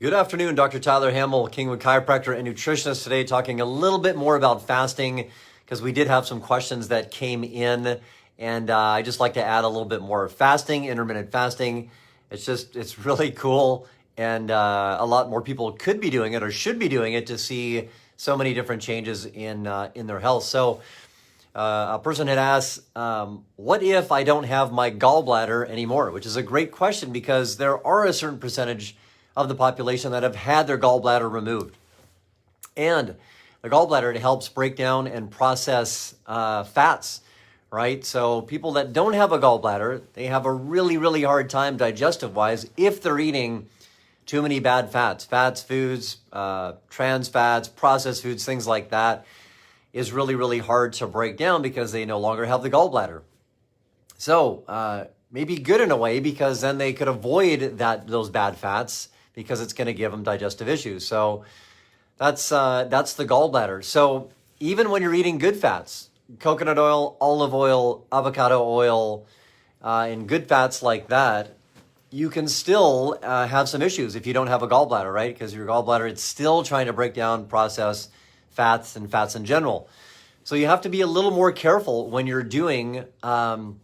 Good afternoon, Dr. Tyler Hamel, Kingwood chiropractor and nutritionist today, talking a little bit more about fasting because we did have some questions that came in, and I just like to add a little bit more. Fasting, intermittent fasting, it's really cool, and a lot more people could be doing it or should be doing it to see so many different changes in their health. So a person had asked, what if I don't have my gallbladder anymore? Which is a great question because there are a certain percentage of the population that have had their gallbladder removed. And the gallbladder, it helps break down and process fats, right? So people that don't have a gallbladder, they have a really, really hard time digestive-wise if they're eating too many bad fats. Fats, foods, trans fats, processed foods, things like that is really, really hard to break down because they no longer have the gallbladder. So maybe good in a way because then they could avoid those bad fats because it's going to give them digestive issues. So that's the gallbladder. So even when you're eating good fats, coconut oil, olive oil, avocado oil, and good fats like that, you can still have some issues if you don't have a gallbladder, right? Because your gallbladder, it's still trying to break down, process fats and fats in general. So you have to be a little more careful when you're doing the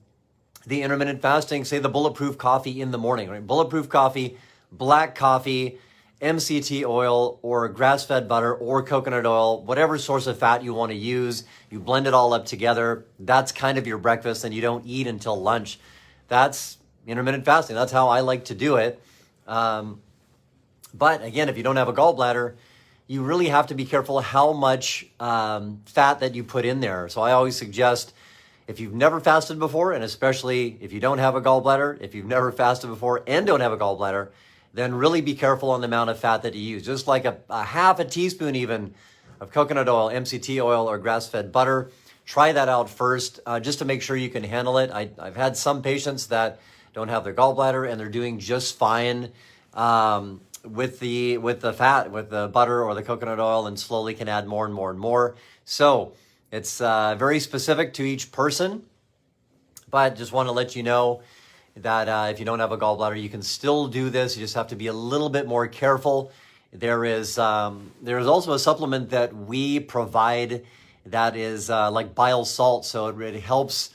intermittent fasting, say the bulletproof coffee in the morning, right? Bulletproof coffee, black coffee, MCT oil, or grass-fed butter, or coconut oil, whatever source of fat you want to use. You blend it all up together. That's kind of your breakfast, and you don't eat until lunch. That's intermittent fasting. That's how I like to do it. But again, if you don't have a gallbladder, you really have to be careful how much fat that you put in there. So I always suggest, if you've never fasted before, and especially if you don't have a gallbladder, if you've never fasted before and don't have a gallbladder, then really be careful on the amount of fat that you use. Just like a half a teaspoon even of coconut oil, MCT oil, or grass-fed butter. Try that out first just to make sure you can handle it. I've had some patients that don't have their gallbladder and they're doing just fine with the fat, with the butter or the coconut oil, and slowly can add more and more and more. So it's very specific to each person, but just want to let you know that if you don't have a gallbladder, you can still do this. You just have to be a little bit more careful. There is also a supplement that we provide that is like bile salt. So it helps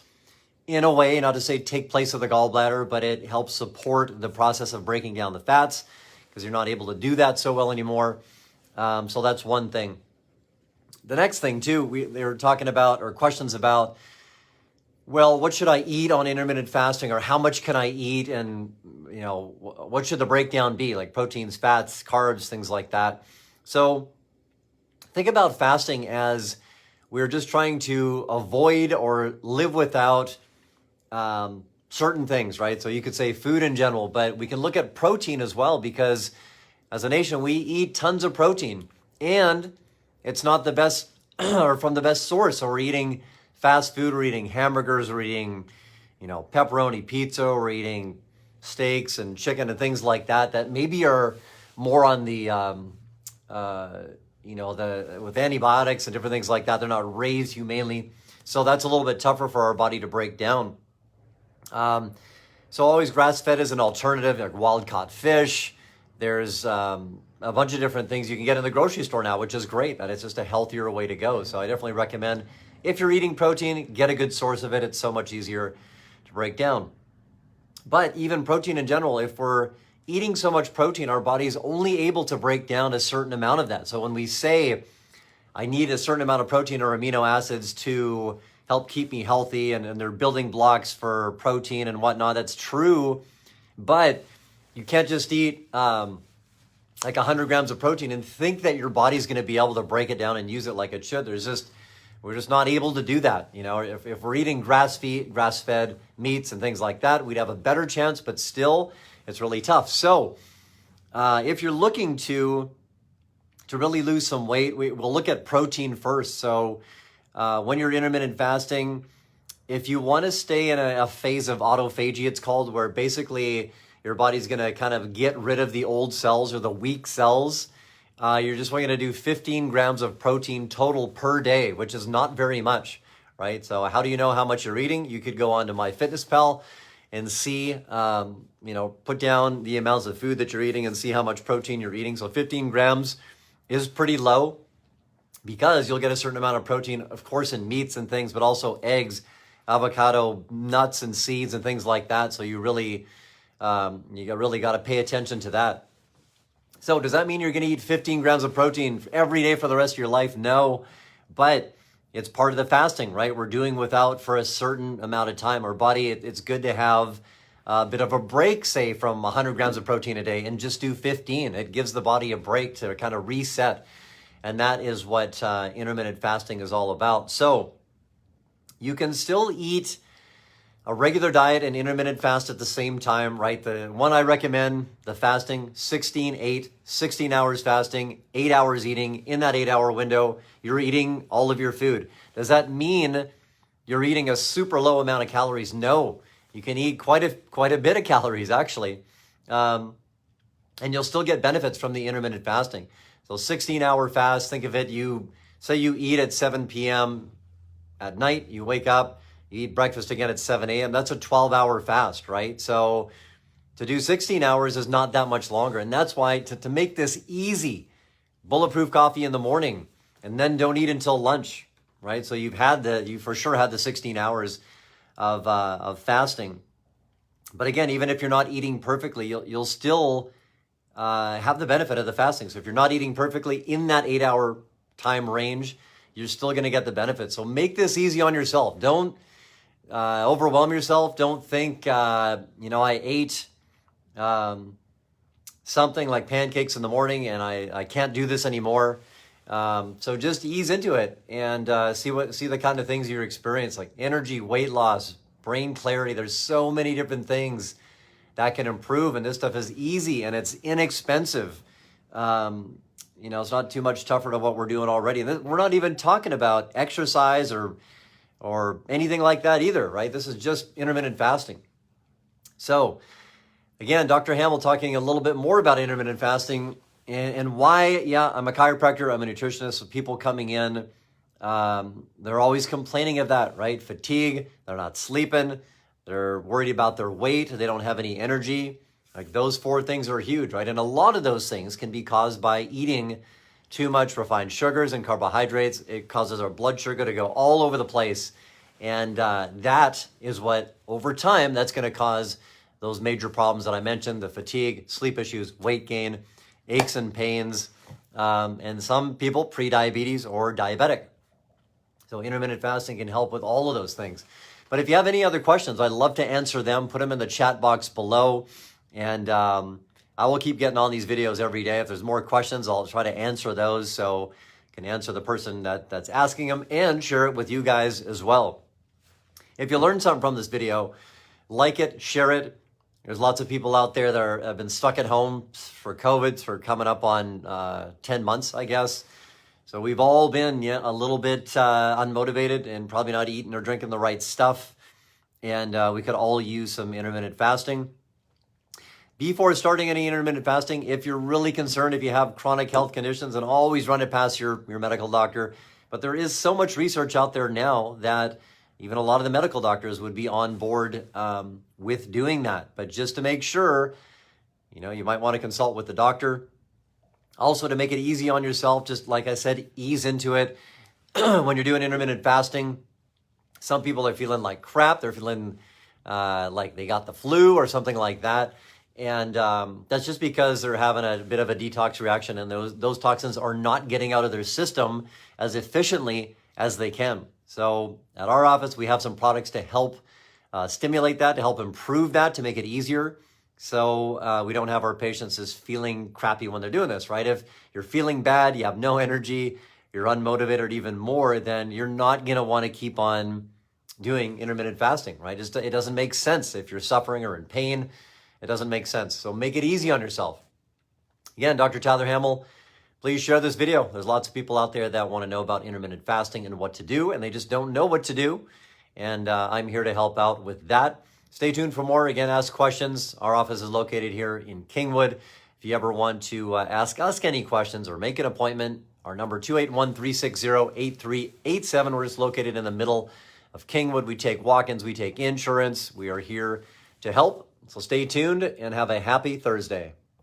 in a way, not to say take place of the gallbladder, but it helps support the process of breaking down the fats because you're not able to do that so well anymore. So that's one thing. The next thing too, they were talking about, or questions about, well, what should I eat on intermittent fasting, or how much can I eat, and what should the breakdown be, like proteins, fats, carbs, things like that. So think about fasting as we're just trying to avoid or live without certain things, right? So you could say food in general, but we can look at protein as well, because as a nation, we eat tons of protein, and it's not the best or from the best source. So we're eating fast food, we're eating hamburgers, we're eating, pepperoni pizza, we're eating steaks and chicken and things like that maybe are more on the, with antibiotics and different things like that. They're not raised humanely. So that's a little bit tougher for our body to break down. So always grass-fed is an alternative, like wild-caught fish. There's a bunch of different things you can get in the grocery store now, which is great. That it's just a healthier way to go. So I definitely recommend, if you're eating protein, get a good source of it. It's so much easier to break down. But even protein in general, if we're eating so much protein, our body is only able to break down a certain amount of that. So when we say, I need a certain amount of protein or amino acids to help keep me healthy, and they're building blocks for protein and whatnot, that's true. But you can't just eat like 100 grams of protein and think that your body's going to be able to break it down and use it like it should. We're just not able to do that. If we're eating grass-fed meats and things like that, we'd have a better chance, but still, it's really tough. So if you're looking to really lose some weight, we'll look at protein first. So when you're intermittent fasting, if you want to stay in a phase of autophagy, it's called, where basically your body's going to kind of get rid of the old cells or the weak cells, you're just going to do 15 grams of protein total per day, which is not very much, right? So how do you know how much you're eating? You could go on to MyFitnessPal and see, put down the amounts of food that you're eating and see how much protein you're eating. So 15 grams is pretty low because you'll get a certain amount of protein, of course, in meats and things, but also eggs, avocado, nuts, and seeds and things like that. So you really got to pay attention to that. So does that mean you're going to eat 15 grams of protein every day for the rest of your life? No, but it's part of the fasting, right? We're doing without for a certain amount of time. Our body, it's good to have a bit of a break, say from 100 grams of protein a day and just do 15. It gives the body a break to kind of reset. And that is what intermittent fasting is all about. So you can still eat a regular diet and intermittent fast at the same time, right? The one I recommend, the fasting, 16-8, 16 hours fasting, 8 hours eating. In that 8-hour window, you're eating all of your food. Does that mean you're eating a super low amount of calories? No, you can eat quite a bit of calories actually. And you'll still get benefits from the intermittent fasting. So 16-hour fast, think of it, say you eat at 7 p.m. at night, you wake up, you eat breakfast again at 7 a.m. That's a 12-hour fast, right? So to do 16 hours is not that much longer. And that's why to make this easy, bulletproof coffee in the morning and then don't eat until lunch, right? So you for sure had the 16 hours of fasting. But again, even if you're not eating perfectly, you'll still have the benefit of the fasting. So if you're not eating perfectly in that 8-hour time range, you're still going to get the benefit. So make this easy on yourself. Don't overwhelm yourself. Don't think, I ate something like pancakes in the morning and I can't do this anymore. So just ease into it and see the kind of things you experience, like energy, weight loss, brain clarity. There's so many different things that can improve, and this stuff is easy and it's inexpensive. It's not too much tougher than what we're doing already. And we're not even talking about exercise or anything like that either, right? This is just intermittent fasting. So again, Dr. Hamel talking a little bit more about intermittent fasting and why, I'm a chiropractor, I'm a nutritionist, so people coming in, they're always complaining of that, right? Fatigue, they're not sleeping, they're worried about their weight, they don't have any energy. Like those 4 things are huge, right? And a lot of those things can be caused by eating too much refined sugars and carbohydrates. It causes our blood sugar to go all over the place. And that is what, over time, that's going to cause those major problems that I mentioned, the fatigue, sleep issues, weight gain, aches and pains, and some people pre-diabetes or diabetic. So intermittent fasting can help with all of those things. But if you have any other questions, I'd love to answer them. Put them in the chat box below. And I will keep getting on these videos every day. If there's more questions, I'll try to answer those so I can answer the person that's asking them and share it with you guys as well. If you learned something from this video, like it, share it. There's lots of people out there that have been stuck at home for COVID for coming up on 10 months, I guess. So we've all been a little bit unmotivated and probably not eating or drinking the right stuff. And we could all use some intermittent fasting. Before starting any intermittent fasting, if you're really concerned, if you have chronic health conditions, and always run it past your medical doctor. But there is so much research out there now that even a lot of the medical doctors would be on board with doing that. But just to make sure, you might want to consult with the doctor. Also, to make it easy on yourself, just like I said, ease into it. When you're doing intermittent fasting, some people are feeling like crap. They're feeling like they got the flu or something like that. And that's just because they're having a bit of a detox reaction, and those toxins are not getting out of their system as efficiently as they can. So at our office, we have some products to help stimulate that, to help improve that, to make it easier. So we don't have our patients just feeling crappy when they're doing this, right? If you're feeling bad, you have no energy, you're unmotivated even more, then you're not going to want to keep on doing intermittent fasting, right? It doesn't make sense if you're suffering or in pain. It doesn't make sense. So make it easy on yourself. Again, Dr. Tyler Hamel, please share this video. There's lots of people out there that want to know about intermittent fasting and what to do, and they just don't know what to do. And I'm here to help out with that. Stay tuned for more. Again, ask questions. Our office is located here in Kingwood. If you ever want to ask us any questions or make an appointment, our number 281-360-8387. We're just located in the middle of Kingwood. We take walk-ins. We take insurance. We are here to help. So stay tuned and have a happy Thursday.